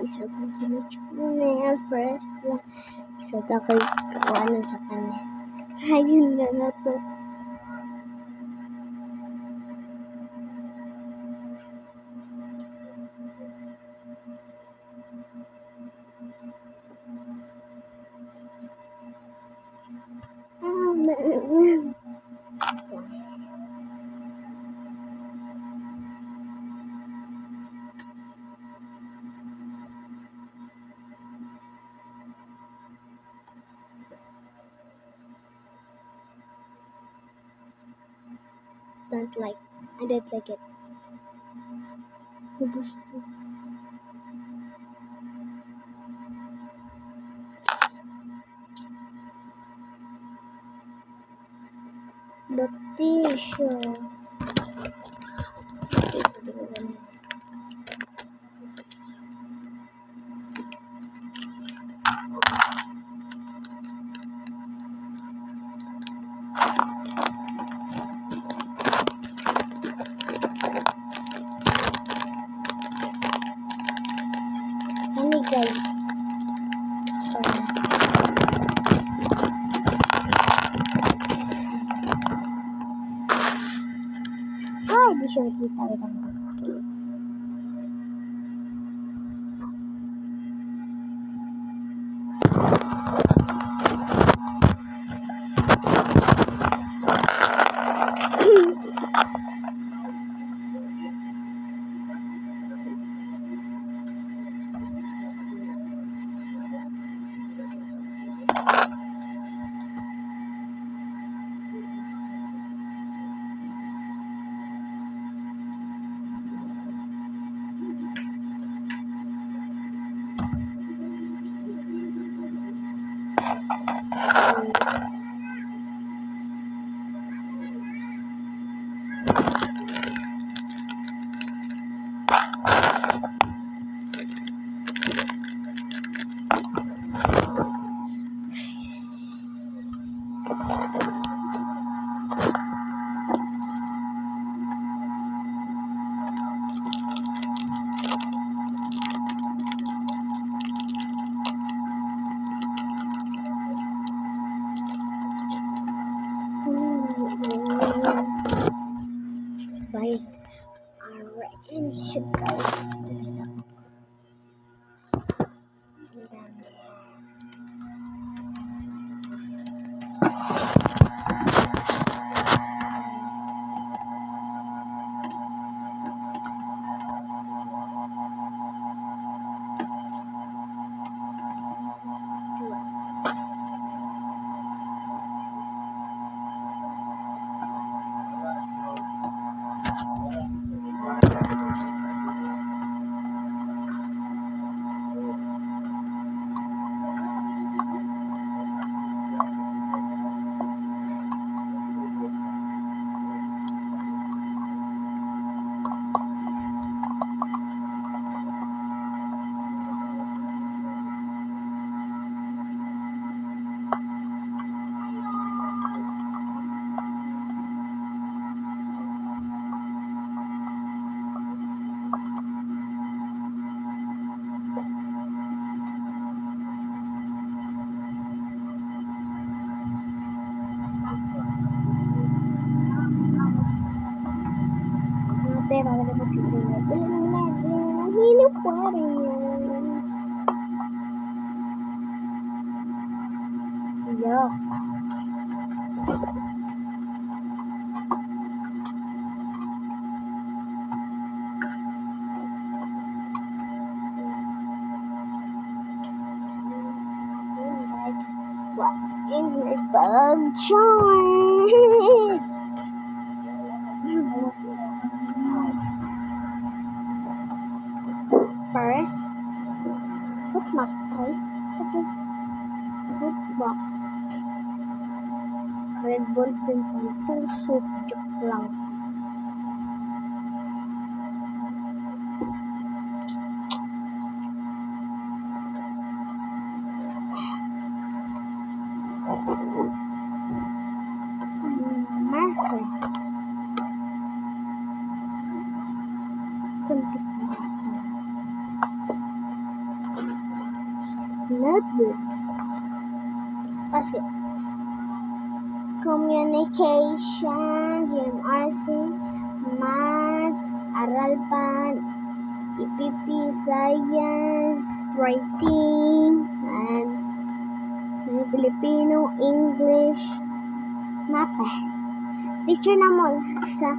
isip ko siya first lang. Isa ako ano sa kanya. Ayun na to. I don't like it. The t-shirt. Guys. Di siya kita ito. Bye. Orange guys. Maganda po si Kuya. Nahilip ko rin. Yuck. What's in my bag jar? First, put my plate. Put box. Red Bull pin full soup joke lang. Marker. 25. notebooks. Kasi communication, GMRC, math, Aralpan, EPP, science, writing, and Filipino, English, mapa. Teacher na mo sa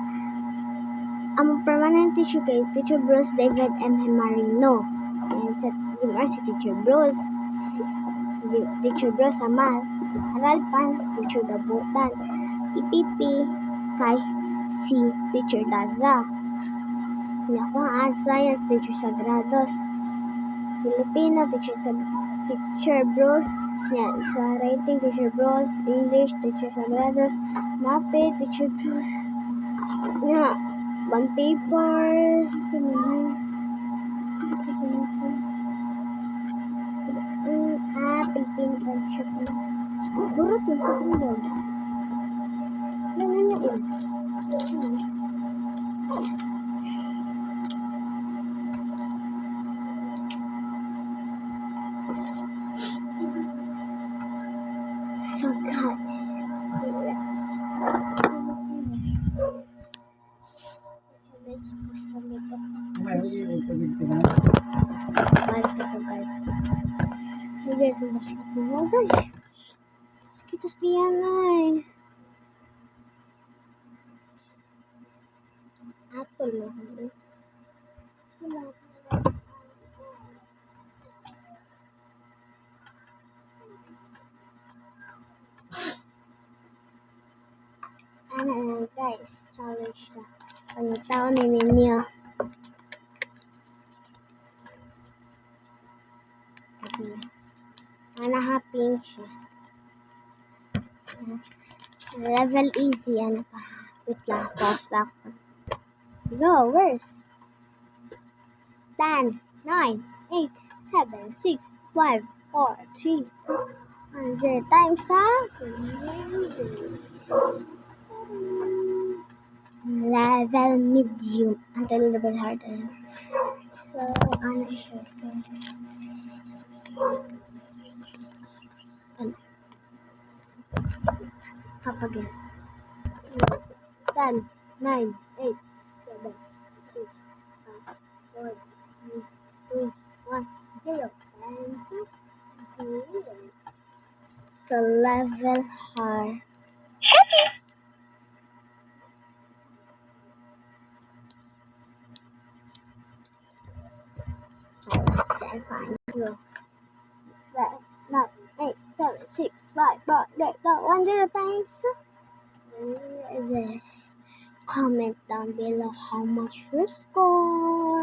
ang permanent teacher kay Teacher Bruce David M. Marino. And sa GMRC, Teacher Bruce. Teacher Bruce sa math. Aralpan, Teacher Gabutan. EPP kay si Teacher Daza. Ako ang science, Teacher Sagrados. Filipino, Teacher Bruce. Sa writing, Teacher Bruce. English, Teacher Sagrados. Mape, Teacher Bruce. Bond papers. Philippine friendship. Burot yung sa tingin. Yan yun. So guys, kita setian ay. Atol mo. Ano guys, challenge na. Ang tao ni ninyo. Hanahapin siya. Level easy, ano pa. Wait lang, pause lang. Go, where's? 10, 9, 8, 7, 6, 5, 4, 3, 2, 1, 0. Times up. Level medium. Until level harder. So, ano siya? Stop again. 10, 9, 8, 7, 6, 5, 4, 3, 2, 1, 0. So level hard. So let's say fine. 9, 8, 7, 6, 5, 4, 3, 2, 1, 0 times. This. Comment down below how much you score.